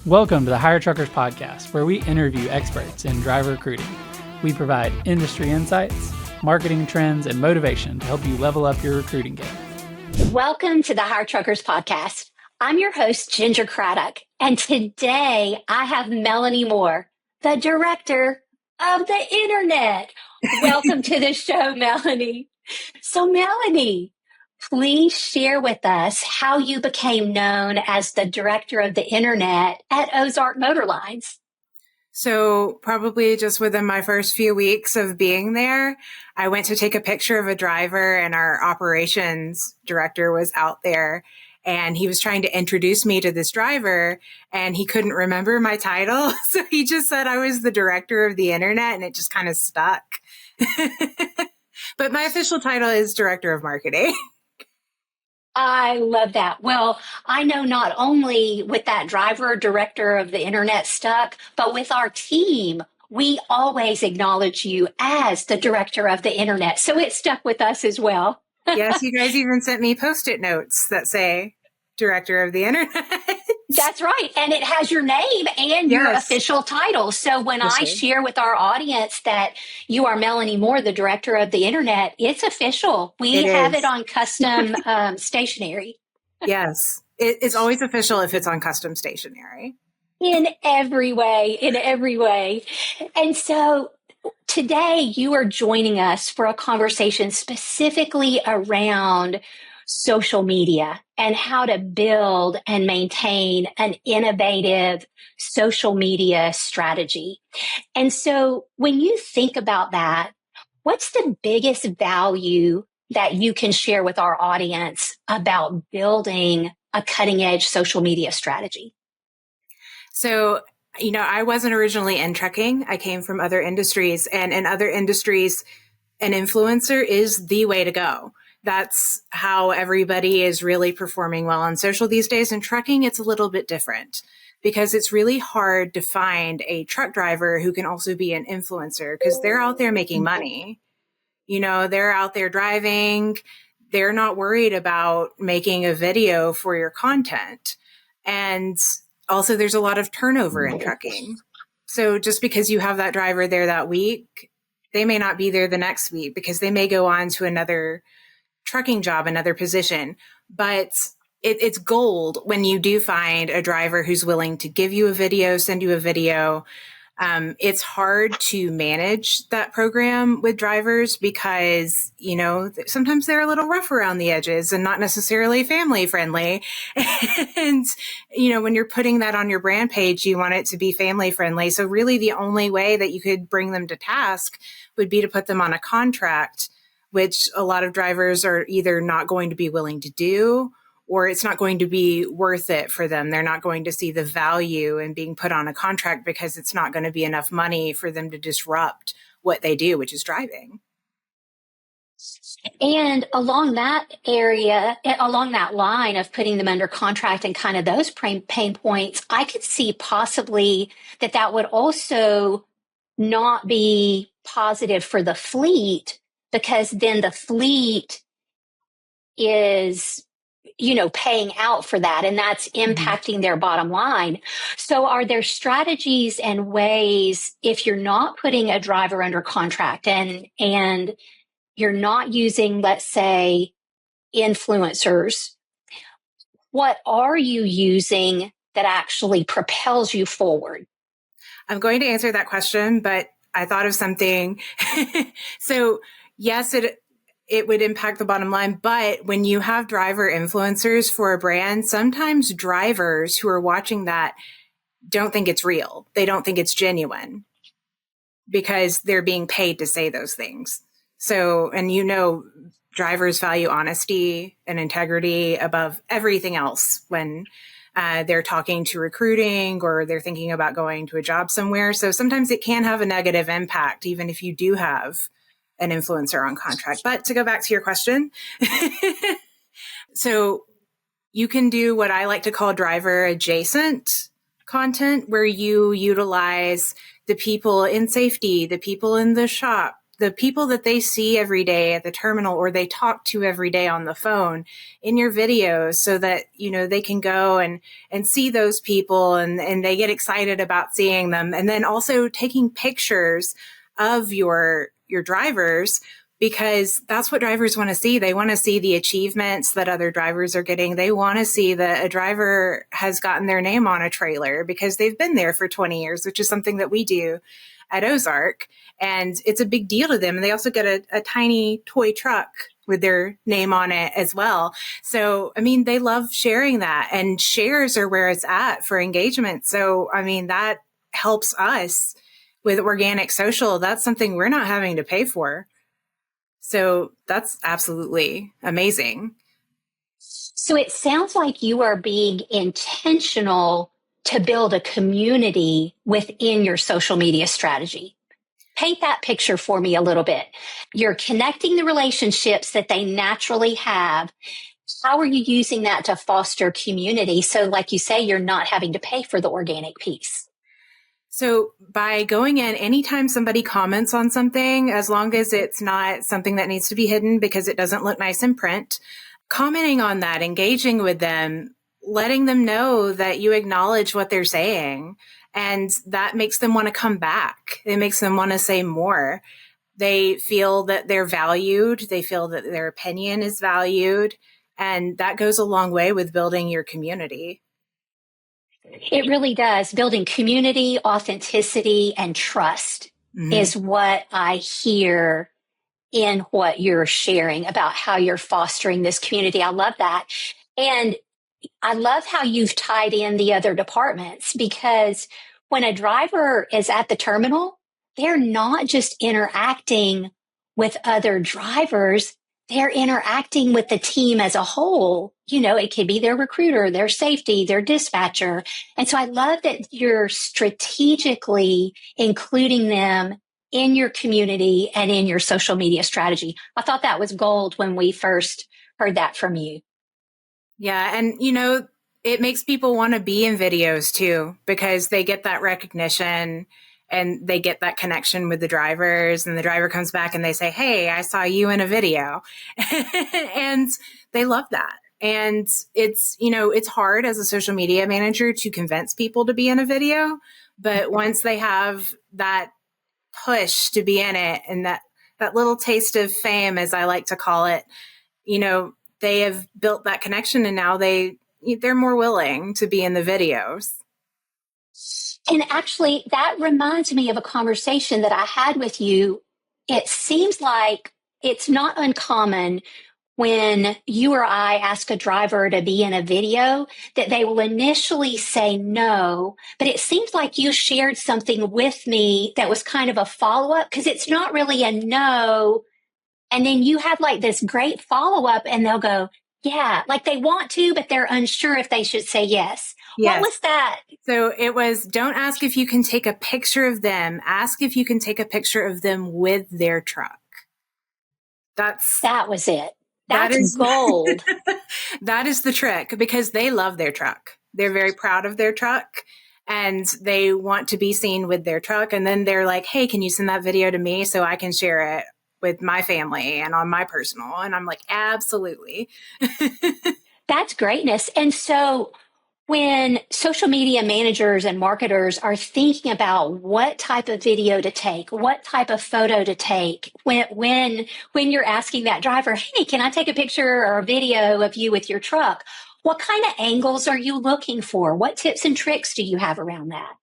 Welcome to the Hire Truckers Podcast, where we interview experts in driver recruiting. We provide industry insights, marketing trends, and motivation to help you level up your recruiting game. Welcome to the Hire Truckers Podcast. I'm your host, Ginger Craddock, and today I have Melanie Moore, the director of the internet. Welcome to the show, Melanie. So, Melanie, please share with us how you became known as the director of the internet at Ozark Motor Lines. So probably just within my first few weeks of being there, I went to take a picture of a driver and our operations director was out there and he was trying to introduce me to this driver and he couldn't remember my title. So he just said I was the director of the internet and it just kind of stuck. But my official title is director of marketing. I love that. Well, I know not only with that driver, director of the internet stuck, but with our team, we always acknowledge you as the director of the internet. So it stuck with us as well. Yes, you guys even sent me Post-it notes that say director of the internet. That's right. And it has your name and your official title. So when I share with our audience that you are Melanie Moore, the director of the internet, it's official. We have it on custom stationery. Yes. It's always official if it's on custom stationery. In every way, in every way. And so today you are joining us for a conversation specifically around social media and how to build and maintain an innovative social media strategy. And so when you think about that, what's the biggest value that you can share with our audience about building a cutting edge social media strategy? So, I wasn't originally in trucking. I came from other industries, and in other industries, an influencer is the way to go. That's how everybody is really performing well on social these days. In trucking, it's a little bit different because it's really hard to find a truck driver who can also be an influencer because they're out there making money. They're out there driving. They're not worried about making a video for your content. And also there's a lot of turnover in trucking. So just because you have that driver there that week, they may not be there the next week because they may go on to another trucking job, another position. But it's gold when you do find a driver who's willing to give you a video, send you a video. It's hard to manage that program with drivers because, sometimes they're a little rough around the edges and not necessarily family friendly. And, when you're putting that on your brand page, you want it to be family friendly. So really the only way that you could bring them to task would be to put them on a contract, which a lot of drivers are either not going to be willing to do, or it's not going to be worth it for them. They're not going to see the value in being put on a contract because it's not going to be enough money for them to disrupt what they do, which is driving. And along that line of putting them under contract and kind of those pain points, I could see possibly that would also not be positive for the fleet, because then the fleet is, paying out for that, and that's impacting their bottom line. So are there strategies and ways, if you're not putting a driver under contract and you're not using, let's say, influencers, what are you using that actually propels you forward? I'm going to answer that question, but I thought of something. So yes, it would impact the bottom line. But when you have driver influencers for a brand, sometimes drivers who are watching that don't think it's real. They don't think it's genuine because they're being paid to say those things. So, and drivers value honesty and integrity above everything else when they're talking to recruiting or they're thinking about going to a job somewhere. So sometimes it can have a negative impact, even if you do have an influencer on contract. But to go back to your question, so you can do what I like to call driver adjacent content, where you utilize the people in safety, the people in the shop, the people that they see every day at the terminal or they talk to every day on the phone in your videos so that, they can go and see those people and they get excited about seeing them. And then also taking pictures of your drivers, because that's what drivers want to see. They want to see the achievements that other drivers are getting. They want to see that a driver has gotten their name on a trailer because they've been there for 20 years, which is something that we do at Ozark. And it's a big deal to them. And they also get a tiny toy truck with their name on it as well. So, they love sharing that, and shares are where it's at for engagement. So, that helps us with organic social. That's something we're not having to pay for. So that's absolutely amazing. So it sounds like you are being intentional to build a community within your social media strategy. Paint that picture for me a little bit. You're connecting the relationships that they naturally have. How are you using that to foster community? So like you say, you're not having to pay for the organic piece. So by going in, anytime somebody comments on something, as long as it's not something that needs to be hidden because it doesn't look nice in print, commenting on that, engaging with them, letting them know that you acknowledge what they're saying, and that makes them want to come back. It makes them want to say more. They feel that they're valued. They feel that their opinion is valued. And that goes a long way with building your community. It really does. Building community, authenticity, and trust is what I hear in what you're sharing about how you're fostering this community. I love that. And I love how you've tied in the other departments, because when a driver is at the terminal, they're not just interacting with other drivers. They're interacting with the team as a whole. It could be their recruiter, their safety, their dispatcher. And so I love that you're strategically including them in your community and in your social media strategy. I thought that was gold when we first heard that from you. Yeah. And, it makes people want to be in videos too, because they get that recognition and they get that connection with the drivers, and the driver comes back and they say, "Hey, I saw you in a video." And they love that. And it's, it's hard as a social media manager to convince people to be in a video. But once they have that push to be in it, and that little taste of fame, as I like to call it, they have built that connection, and now they're more willing to be in the videos. And actually, that reminds me of a conversation that I had with you. It seems like it's not uncommon when you or I ask a driver to be in a video that they will initially say no, but it seems like you shared something with me that was kind of a follow-up, because it's not really a no. And then you have like this great follow-up and they'll go, yeah, like they want to, but they're unsure if they should say yes. Yes. What was that? So it was, don't ask if you can take a picture of them. Ask if you can take a picture of them with their truck. That was it. That's gold. That is the trick, because they love their truck. They're very proud of their truck, and they want to be seen with their truck. And then they're like, "Hey, can you send that video to me so I can share it with my family and on my personal?" And I'm like, absolutely. That's greatness. And so when social media managers and marketers are thinking about what type of video to take, what type of photo to take, when you're asking that driver, "Hey, can I take a picture or a video of you with your truck?" What kind of angles are you looking for? What tips and tricks do you have around that?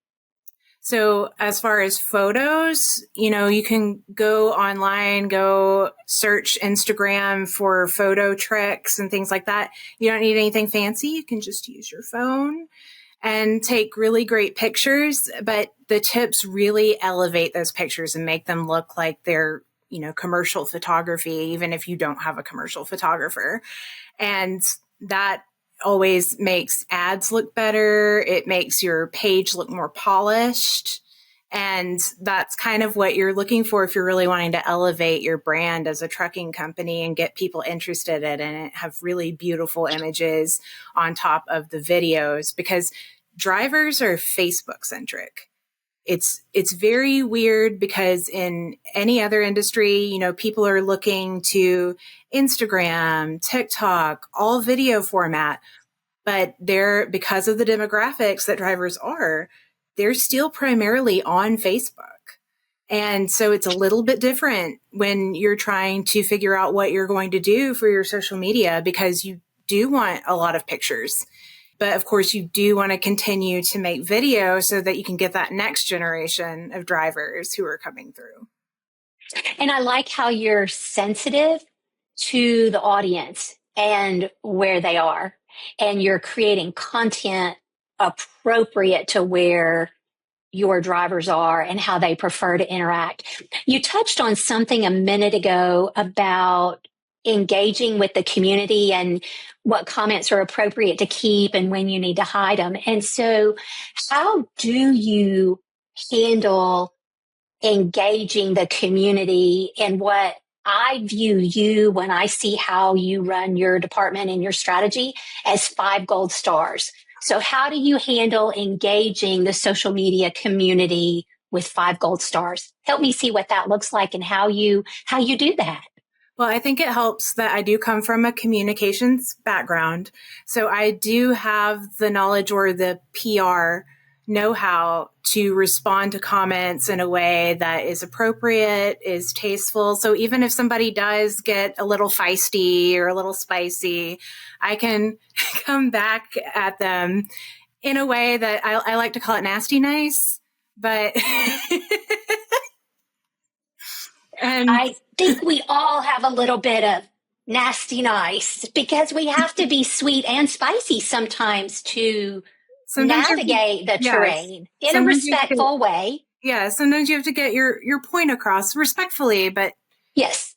So as far as photos, you can go online, go search Instagram for photo tricks and things like that. You don't need anything fancy. You can just use your phone and take really great pictures. But the tips really elevate those pictures and make them look like they're, commercial photography, even if you don't have a commercial photographer. And that always makes ads look better. It makes your page look more polished. And that's kind of what you're looking for if you're really wanting to elevate your brand as a trucking company and get people interested in it, have really beautiful images on top of the videos, because drivers are Facebook centric. it's very weird because in any other industry, you know, people are looking to Instagram, TikTok, all video format, but because of the demographics that drivers are, they're still primarily on Facebook. And so it's a little bit different when you're trying to figure out what you're going to do for your social media, because you do want a lot of pictures. But of course, you do want to continue to make video so that you can get that next generation of drivers who are coming through. And I like how you're sensitive to the audience and where they are, and you're creating content appropriate to where your drivers are and how they prefer to interact. You touched on something a minute ago about engaging with the community and what comments are appropriate to keep and when you need to hide them. And so how do you handle engaging the community in what I view you, when I see how you run your department and your strategy, as 5 gold stars? So how do you handle engaging the social media community with 5 gold stars? Help me see what that looks like and how you do that. Well, I think it helps that I do come from a communications background. So I do have the knowledge or the PR know-how to respond to comments in a way that is appropriate, is tasteful. So even if somebody does get a little feisty or a little spicy, I can come back at them in a way that I like to call it nasty nice, but and I think we all have a little bit of nasty nice, because we have to be sweet and spicy sometimes to navigate the terrain in a respectful way. Yeah, sometimes you have to get your point across respectfully, but yes,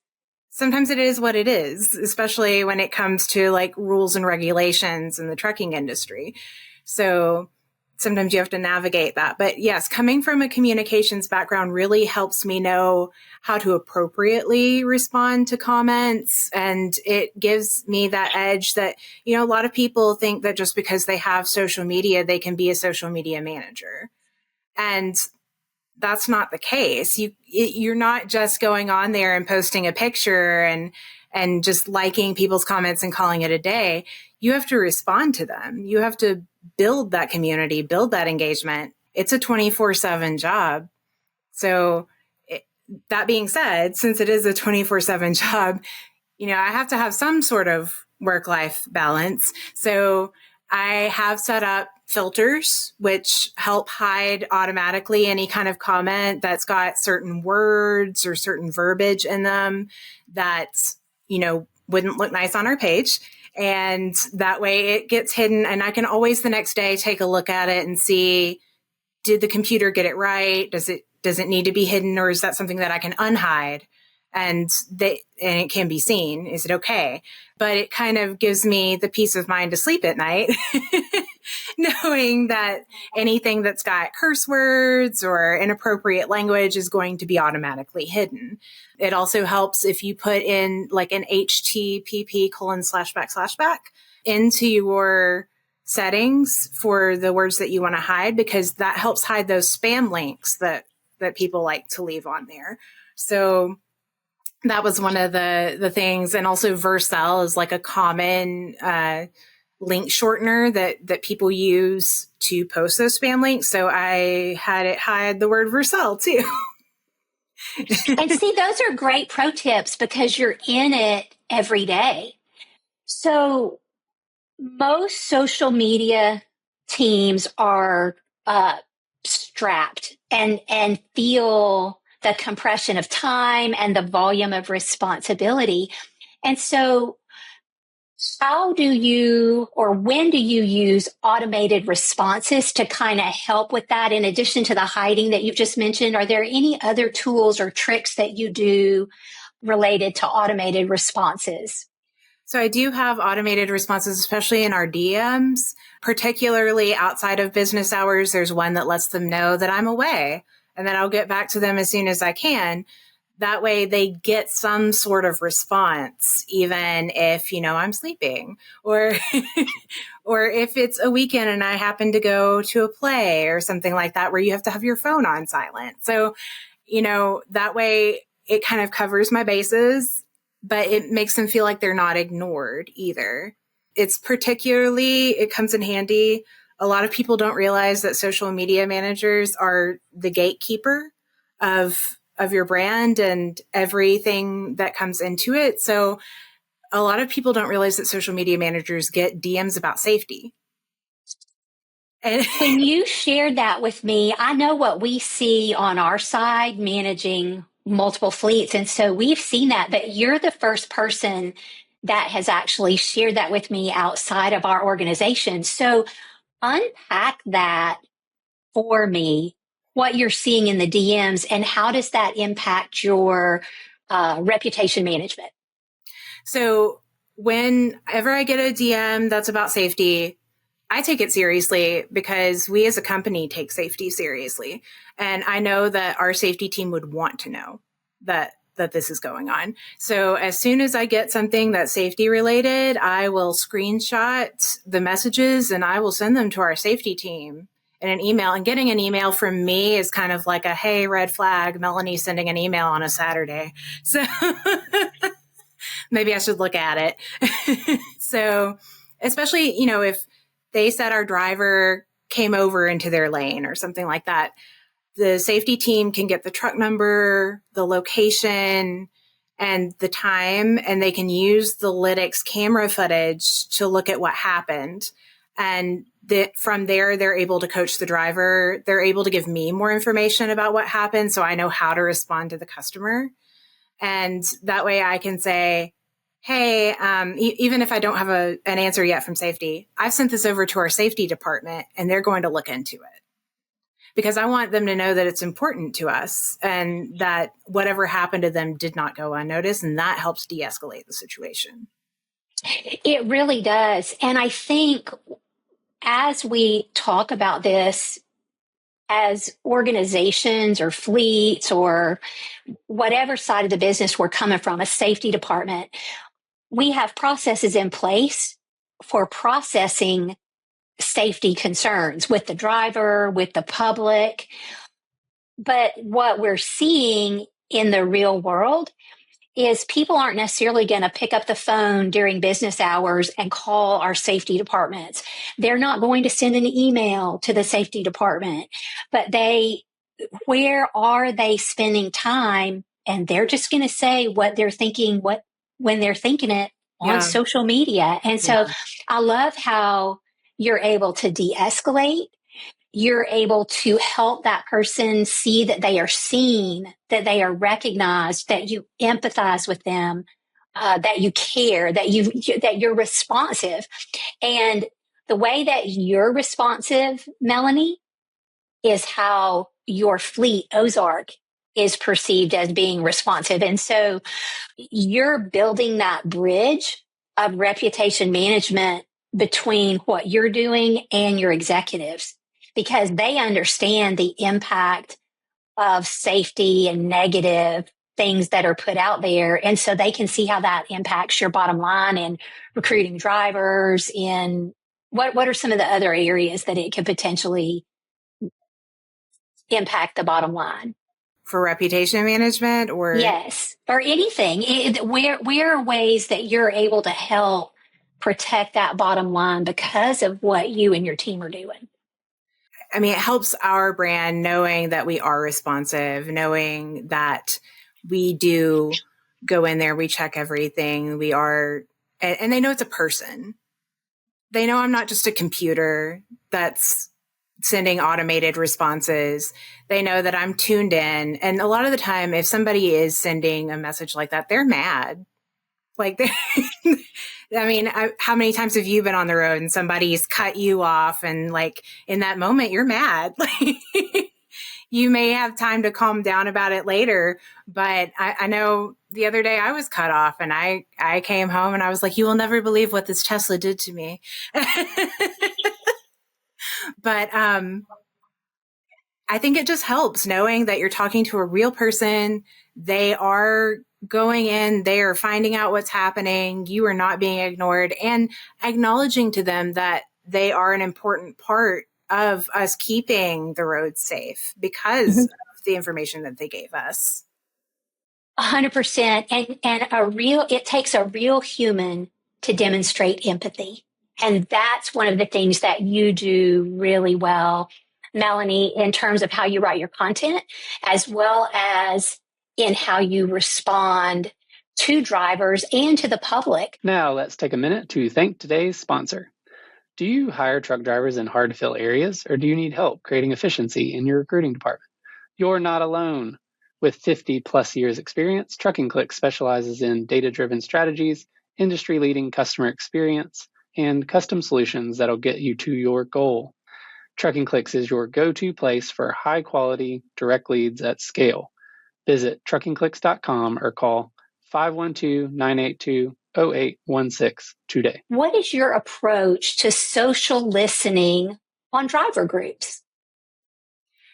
sometimes it is what it is, especially when it comes to like rules and regulations in the trucking industry. So sometimes you have to navigate that. But yes, coming from a communications background really helps me know how to appropriately respond to comments. And it gives me that edge that, you know, a lot of people think that just because they have social media, they can be a social media manager. And that's not the case. You're not just going on there and posting a picture and just liking people's comments and calling it a day. You have to respond to them. You have to build that community, build that engagement. It's a 24/7 job. So that being said, since it is a 24/7 job, you know, I have to have some sort of work-life balance. So I have set up filters, which help hide automatically any kind of comment that's got certain words or certain verbiage in them that, you know, wouldn't look nice on our page. And that way it gets hidden. And I can always the next day take a look at it and see, did the computer get it right? Does it need to be hidden, or is that something that I can unhide? And it can be seen. Is it okay? But it kind of gives me the peace of mind to sleep at night, knowing that anything that's got curse words or inappropriate language is going to be automatically hidden. It also helps if you put in like an HTTP:// into your settings for the words that you want to hide, because that helps hide those spam links that people like to leave on there. So that was one of the things. And also Vercel is like a common link shortener that people use to post those spam links. So I had it hide the word Vercel too. And see, those are great pro tips because you're in it every day. So most social media teams are strapped and feel the compression of time and the volume of responsibility. And so how do you, or when do you use automated responses to kind of help with that? In addition to the hiding that you've just mentioned, are there any other tools or tricks that you do related to automated responses? So I do have automated responses, especially in our DMs, particularly outside of business hours. There's one that lets them know that I'm away and that I'll get back to them as soon as I can. That way they get some sort of response, even if, I'm sleeping, or or if it's a weekend and I happen to go to a play or something like that, where you have to have your phone on silent. So, that way it kind of covers my bases, but it makes them feel like they're not ignored either. It comes in handy. A lot of people don't realize that social media managers are the gatekeeper of your brand and everything that comes into it. So a lot of people don't realize that social media managers get DMs about safety. And when you shared that with me, I know what we see on our side managing multiple fleets. And so we've seen that, but you're the first person that has actually shared that with me outside of our organization. So unpack that for me, what you're seeing in the DMs and how does that impact your reputation management? So whenever I get a DM that's about safety, I take it seriously because we as a company take safety seriously. And I know that our safety team would want to know that this is going on. So as soon as I get something that's safety related, I will screenshot the messages and I will send them to our safety team in an email. And getting an email from me is kind of like a, hey, red flag, Melanie sending an email on a Saturday. So maybe I should look at it. So especially, if they said our driver came over into their lane or something like that, the safety team can get the truck number, the location, and the time, and they can use the Lytx camera footage to look at what happened. And from there, they're able to coach the driver. They're able to give me more information about what happened, so I know how to respond to the customer. And that way I can say, hey, even if I don't have an answer yet from safety, I've sent this over to our safety department and they're going to look into it. Because I want them to know that it's important to us and that whatever happened to them did not go unnoticed. And that helps de-escalate the situation. It really does. And I think as we talk about this as organizations or fleets or whatever side of the business we're coming from, a safety department, we have processes in place for processing safety concerns with the driver, with the public. But what we're seeing in the real world is people aren't necessarily going to pick up the phone during business hours and call our safety departments. They're not going to send an email to the safety department, but where are they spending time? And they're just going to say what they're thinking, when they're thinking it on social media. And so I love how you're able to de-escalate. You're able to help that person see that they are seen, that they are recognized, that you empathize with them, that you care, that you're responsive. And the way that you're responsive, Melanie, is how your fleet, Ozark, is perceived as being responsive. And so you're building that bridge of reputation management between what you're doing and your executives, because they understand the impact of safety and negative things that are put out there. And so they can see how that impacts your bottom line in recruiting drivers. In what are some of the other areas that it could potentially impact the bottom line? For reputation management or? Yes, or anything. Where are ways that you're able to help protect that bottom line because of what you and your team are doing? I mean, it helps our brand knowing that we are responsive, knowing that we do go in there, we check everything. We are, and they know it's a person. They know I'm not just a computer that's sending automated responses. They know that I'm tuned in. And a lot of the time, if somebody is sending a message like that, they're mad. Like, I mean, how many times have you been on the road and somebody's cut you off and like in that moment, you're mad. Like, you may have time to calm down about it later. But I know the other day I was cut off and I came home and I was like, you will never believe what this Tesla did to me. But I think it just helps knowing that you're talking to a real person. They are going in, they are finding out what's happening. You are not being ignored, and acknowledging to them that they are an important part of us keeping the roads safe because of the information that they gave us. 100%. It takes a real human to demonstrate empathy. And that's one of the things that you do really well, Melanie, in terms of how you write your content, as well as in how you respond to drivers and to the public. Now let's take a minute to thank today's sponsor. Do you hire truck drivers in hard to fill areas, or do you need help creating efficiency in your recruiting department? You're not alone. With 50 plus years experience, Trucking Clicks specializes in data-driven strategies, industry-leading customer experience, and custom solutions that'll get you to your goal. Trucking Clicks is your go-to place for high-quality, direct leads at scale. Visit truckingclicks.com or call 512-982-0816 today. What is your approach to social listening on driver groups?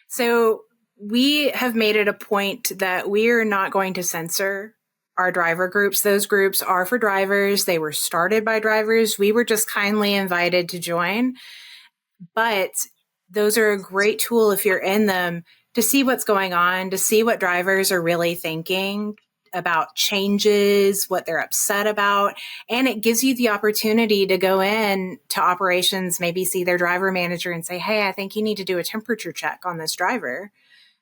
So we have made it a point that we are not going to censor our driver groups. Those groups are for drivers. They were started by drivers. We were just kindly invited to join. But those are a great tool if you're in them to see what's going on, to see what drivers are really thinking about changes, what they're upset about. And it gives you the opportunity to go in to operations, maybe see their driver manager and say, hey, I think you need to do a temperature check on this driver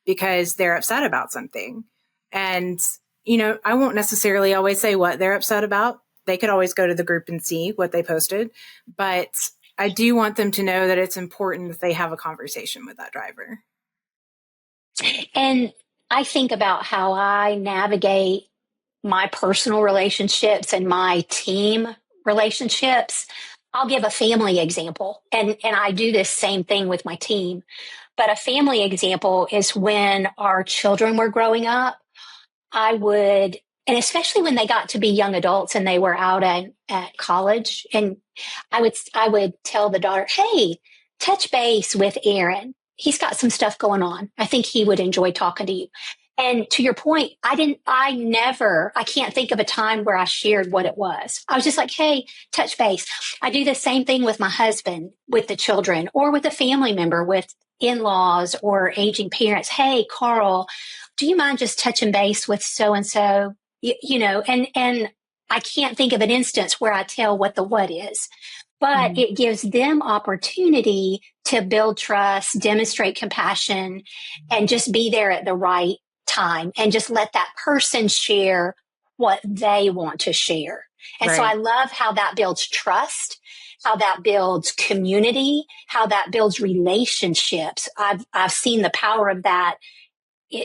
because they're upset about something. And, I won't necessarily always say what they're upset about. They could always go to the group and see what they posted. But I do want them to know that it's important that they have a conversation with that driver. And I think about how I navigate my personal relationships and my team relationships. I'll give a family example, and I do this same thing with my team. But a family example is when our children were growing up, I would, and especially when they got to be young adults and they were out at college, and I would tell the daughter, hey, touch base with Aaron. He's got some stuff going on. I think he would enjoy talking to you. And to your point, I can't think of a time where I shared what it was. I was just like, hey, touch base. I do the same thing with my husband, with the children, or with a family member, with in-laws or aging parents. Hey, Carl, do you mind just touching base with so-and-so? And I can't think of an instance where I tell what the what is, but it gives them opportunity to build trust, demonstrate compassion, and just be there at the right time and just let that person share what they want to share. And so I love how that builds trust, how that builds community, how that builds relationships. I've seen the power of that.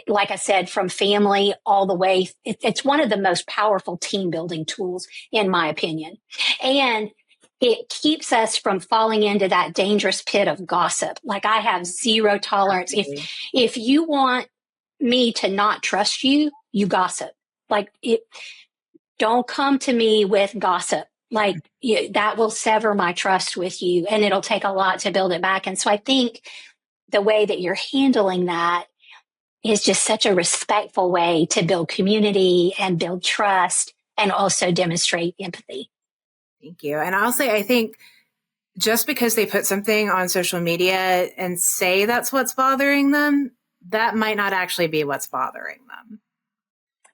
Like I said, from family all the way. It's one of the most powerful team building tools, in my opinion. And it keeps us from falling into that dangerous pit of gossip. Like, I have zero tolerance. If you want me to not trust you, you gossip. Don't come to me with gossip. That will sever my trust with you, and it'll take a lot to build it back. And so I think the way that you're handling that is just such a respectful way to build community and build trust and also demonstrate empathy. Thank you. And I'll say, I think just because they put something on social media and say that's what's bothering them, that might not actually be what's bothering them.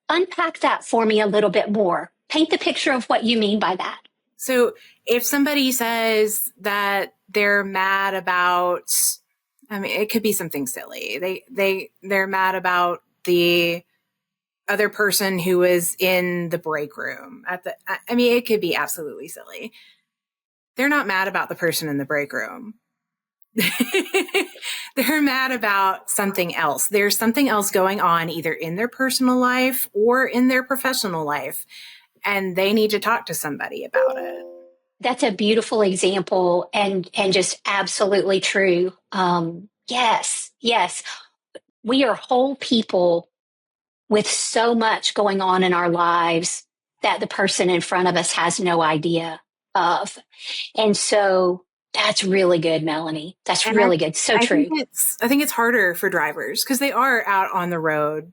Unpack that for me a little bit more. Paint the picture of what you mean by that. So if somebody says that they're mad about, it could be something silly. They're mad about the other person who was in the break room it could be absolutely silly. They're not mad about the person in the break room. They're mad about something else. There's something else going on either in their personal life or in their professional life, and they need to talk to somebody about it. That's a beautiful example and just absolutely true. Yes. We are whole people with so much going on in our lives that the person in front of us has no idea of. And so That's really good, Melanie. That's And really good. So true. I think it's harder for drivers because they are out on the road.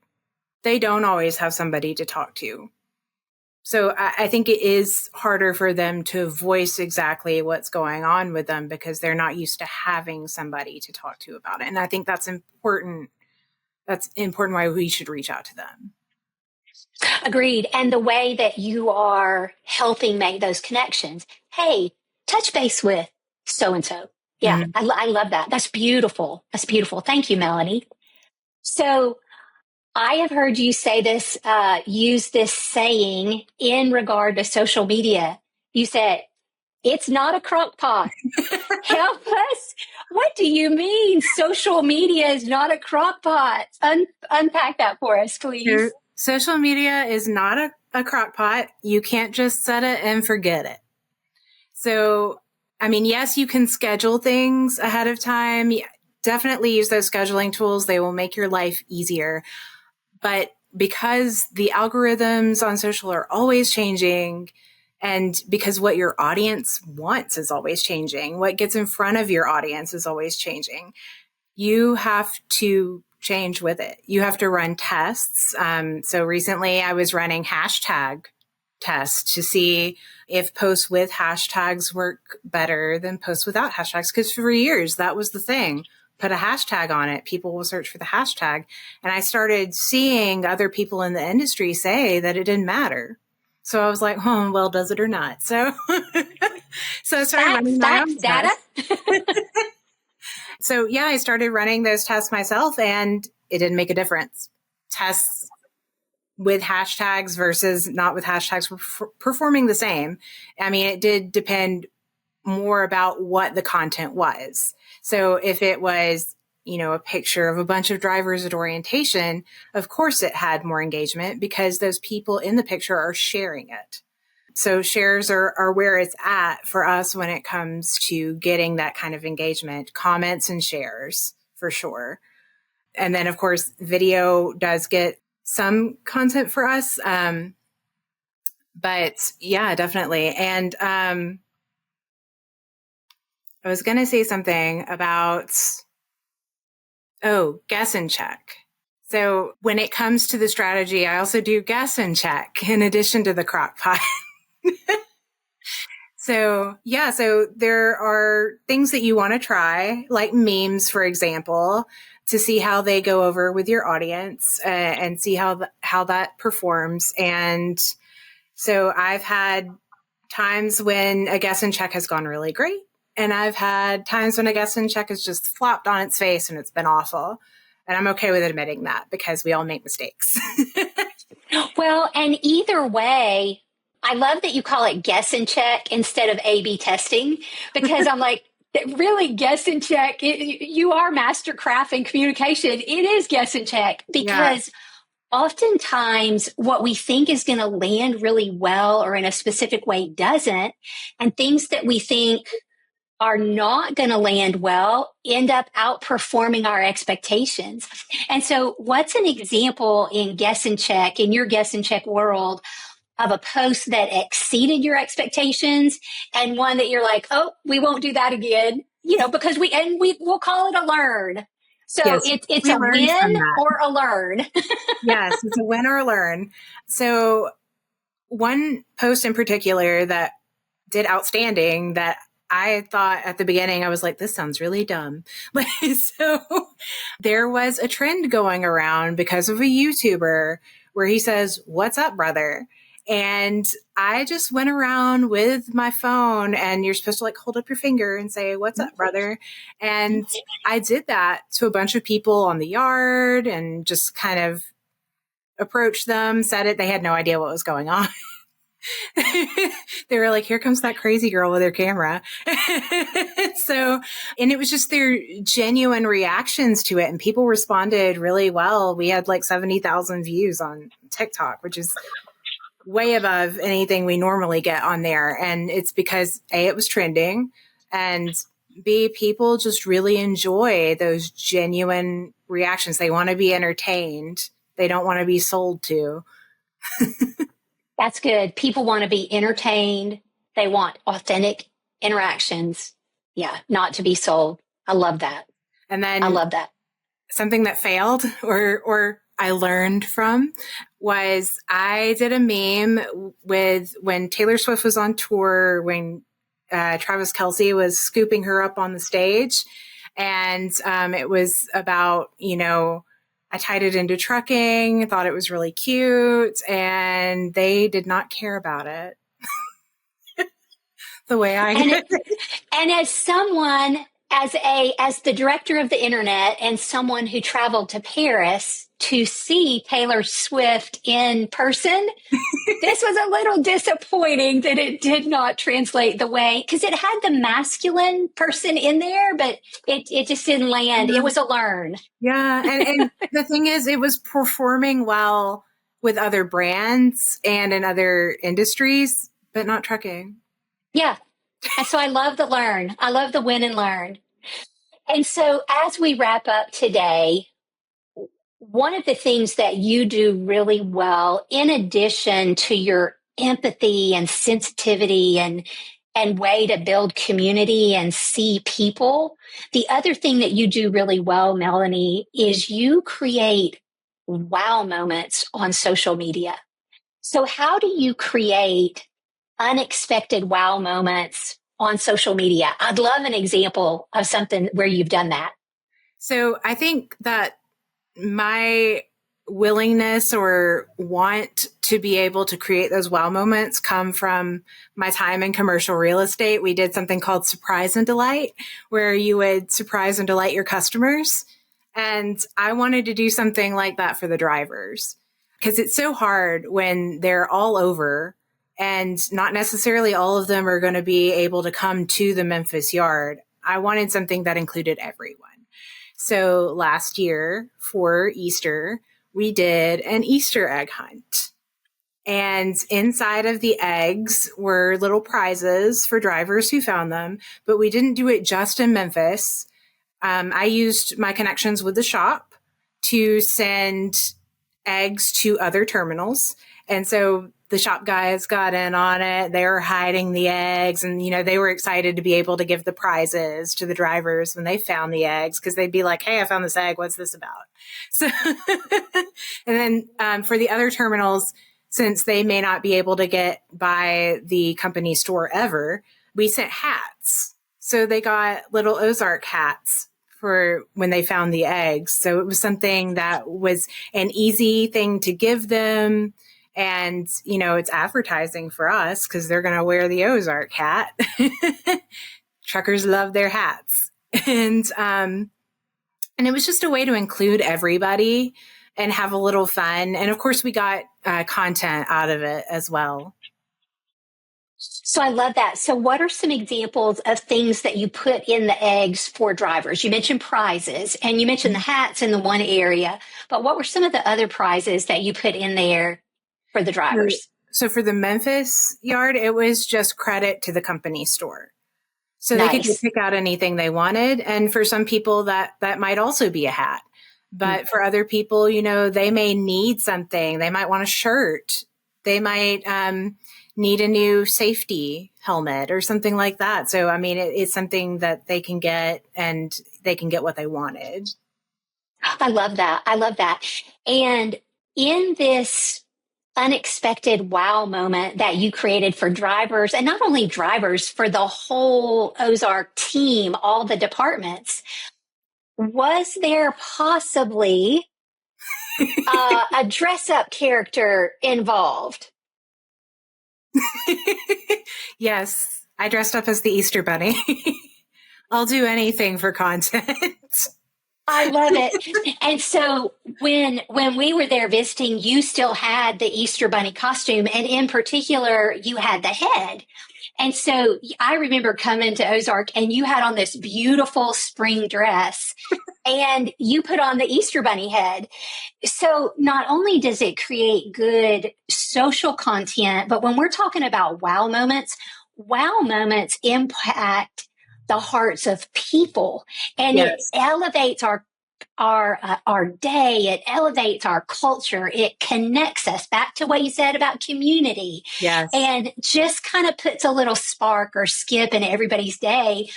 They don't always have somebody to talk to. So I think it is harder for them to voice exactly what's going on with them because they're not used to having somebody to talk to about it. And I think that's important. That's important why we should reach out to them. Agreed. And the way that you are helping make those connections. Hey, touch base with so-and-so. Yeah, Mm-hmm. I love that. That's beautiful. That's beautiful. Thank you, Melanie. So I have heard you say this, use this saying in regard to social media. You said, it's not a crock pot. Help us. What do you mean social media is not a crock pot? Unpack that for us, please. Social media is not a crock pot. You can't just set it and forget it. So, I mean, yes, you can schedule things ahead of time. Definitely use those scheduling tools. They will make your life easier. But because the algorithms on social are always changing, and because what your audience wants is always changing, what gets in front of your audience is always changing, you have to change with it. You have to run tests. So recently I was running hashtag tests to see if posts with hashtags work better than posts without hashtags. Because for years, that was the thing. Put a hashtag on it. People will search for the hashtag. And I started seeing other people in the industry say that it didn't matter. So I was like, oh, well, does it or not? So, so I started running my own data. So yeah, I started running those tests myself and it didn't make a difference. Tests with hashtags versus not with hashtags were performing the same. I mean, it did depend more about what the content was. So if it was, a picture of a bunch of drivers at orientation, of course it had more engagement because those people in the picture are sharing it. So shares are where it's at for us when it comes to getting that kind of engagement, comments and shares for sure. And then of course, video does get some content for us. But yeah, definitely. And I was going to say something about, guess and check. So when it comes to the strategy, I also do guess and check in addition to the crock pot. So there are things that you want to try, like memes, for example, to see how they go over with your audience and see how that performs. And so I've had times when a guess and check has gone really great. And I've had times when a guess and check has just flopped on its face and it's been awful. And I'm okay with admitting that because we all make mistakes. Well, and either way, I love that you call it guess and check instead of A/B testing, because I'm like, really guess and check. You are mastercraft in communication. It is guess and check because oftentimes what we think is going to land really well or in a specific way doesn't. And things that we think are not going to land well end up outperforming our expectations. And so what's an example in guess and check, in your guess and check world, of a post that exceeded your expectations and one that you're like, oh, we won't do that again, because we'll call it a learn. So yes, it's a win or a learn. Yes, it's a win or a learn. So one post in particular that did outstanding that I thought at the beginning, I was like, this sounds really dumb. So there was a trend going around because of a YouTuber where he says, "What's up, brother?" And I just went around with my phone and you're supposed to hold up your finger and say, "What's up, brother?" And I did that to a bunch of people on the yard and just kind of approached them, said it. They had no idea what was going on. They were like, here comes that crazy girl with her camera. And it was just their genuine reactions to it. And people responded really well. We had 70,000 views on TikTok, which is way above anything we normally get on there. And it's because A, it was trending, and B, people just really enjoy those genuine reactions. They want to be entertained. They don't want to be sold to. That's good. People want to be entertained. They want authentic interactions. Yeah. Not to be sold. I love that. And then I love that. Something that failed or I learned from was I did a meme with when Taylor Swift was on tour, when Travis Kelce was scooping her up on the stage. And it was about, I tied it into trucking, thought it was really cute, and they did not care about it the way I did. And as someone, as the director of the internet and someone who traveled to Paris to see Taylor Swift in person, this was a little disappointing that it did not translate the way, because it had the masculine person in there, but it just didn't land. It was a learn. Yeah. And the thing is, it was performing well with other brands and in other industries, but not trucking. Yeah. And so I love the learn. I love the win and learn. And so as we wrap up today, one of the things that you do really well, in addition to your empathy and sensitivity and way to build community and see people, the other thing that you do really well, Melanie, is you create wow moments on social media. So how do you create unexpected wow moments on social media? I'd love an example of something where you've done that. So I think that my willingness or want to be able to create those wow moments come from my time in commercial real estate. We did something called Surprise and Delight, where you would surprise and delight your customers. And I wanted to do something like that for the drivers, because it's so hard when they're all over and not necessarily all of them are going to be able to come to the Memphis yard. I wanted something that included everyone. So last year for Easter, we did an Easter egg hunt. And inside of the eggs were little prizes for drivers who found them, but we didn't do it just in Memphis. I used my connections with the shop to send eggs to other terminals. And so the shop guys got in on it. They were hiding the eggs, and, they were excited to be able to give the prizes to the drivers when they found the eggs, because they'd be like, hey, I found this egg. What's this about? So, and then for the other terminals, since they may not be able to get by the company store ever, we sent hats. So they got little Ozark hats for when they found the eggs. So it was something that was an easy thing to give them. And, it's advertising for us because they're going to wear the Ozark hat. Truckers love their hats. And it was just a way to include everybody and have a little fun. And of course, we got content out of it as well. So I love that. So what are some examples of things that you put in the eggs for drivers? You mentioned prizes and you mentioned the hats in the one area, but what were some of the other prizes that you put in there for the drivers? So for the Memphis yard, it was just credit to the company store. So they could just pick out anything they wanted. And for some people that might also be a hat. But for other people, they may need something. They might want a shirt. They might need a new safety helmet or something like that. So, it's something that they can get, and they can get what they wanted. I love that. I love that. And in this unexpected wow moment that you created for drivers, and not only drivers, for the whole Ozark team, all the departments, was there possibly a dress-up character involved? Yes, I dressed up as the Easter Bunny. I'll do anything for content. I love it. And so when we were there visiting, you still had the Easter Bunny costume, and in particular, you had the head. And so I remember coming to Ozark, and you had on this beautiful spring dress, and you put on the Easter Bunny head. So not only does it create good social content, but when we're talking about wow moments impact the hearts of people, and It elevates our our day. It elevates our culture. It connects us back to what you said about community. Yes. And just kind of puts a little spark or skip in everybody's day.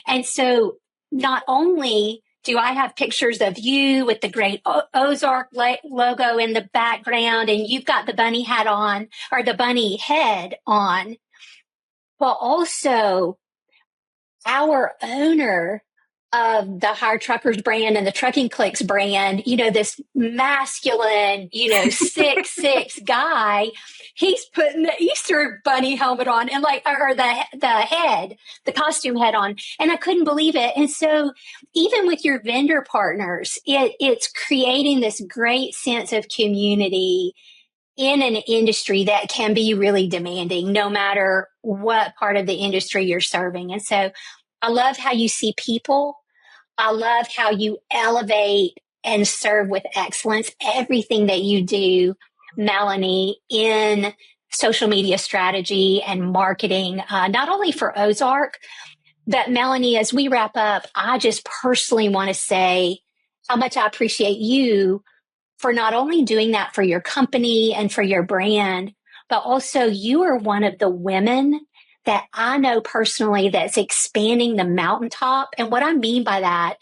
And so not only do I have pictures of you with the great Ozark logo in the background, and you've got the bunny hat on, or the bunny head on, but also our owner of the Hire Truckers brand and the Trucking Clicks brand, this masculine, 6'6" guy, he's putting the Easter bunny helmet on and or the costume head on. And I couldn't believe it. And so even with your vendor partners, it's creating this great sense of community in an industry that can be really demanding, no matter what part of the industry you're serving. And so I love how you see people. I love how you elevate and serve with excellence everything that you do, Melanie, in social media strategy and marketing, not only for Ozark, but Melanie, as we wrap up, I just personally want to say how much I appreciate you for not only doing that for your company and for your brand, but also you are one of the women that I know personally that's expanding the mountaintop. And what I mean by that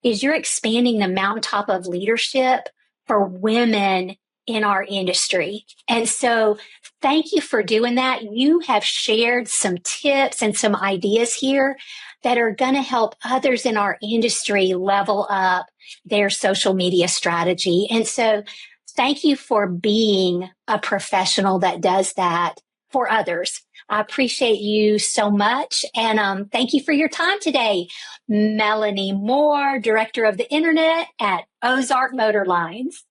is you're expanding the mountaintop of leadership for women in our industry. And so thank you for doing that. You have shared some tips and some ideas here that are going to help others in our industry level up their social media strategy. And so thank you for being a professional that does that for others. I appreciate you so much. And thank you for your time today. Melanie Moore, Director of the Internet at Ozark Motor Lines.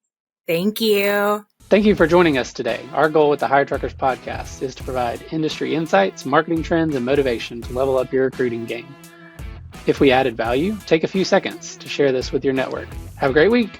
Thank you. Thank you for joining us today. Our goal with the Hire Truckers podcast is to provide industry insights, marketing trends, and motivation to level up your recruiting game. If we added value, take a few seconds to share this with your network. Have a great week.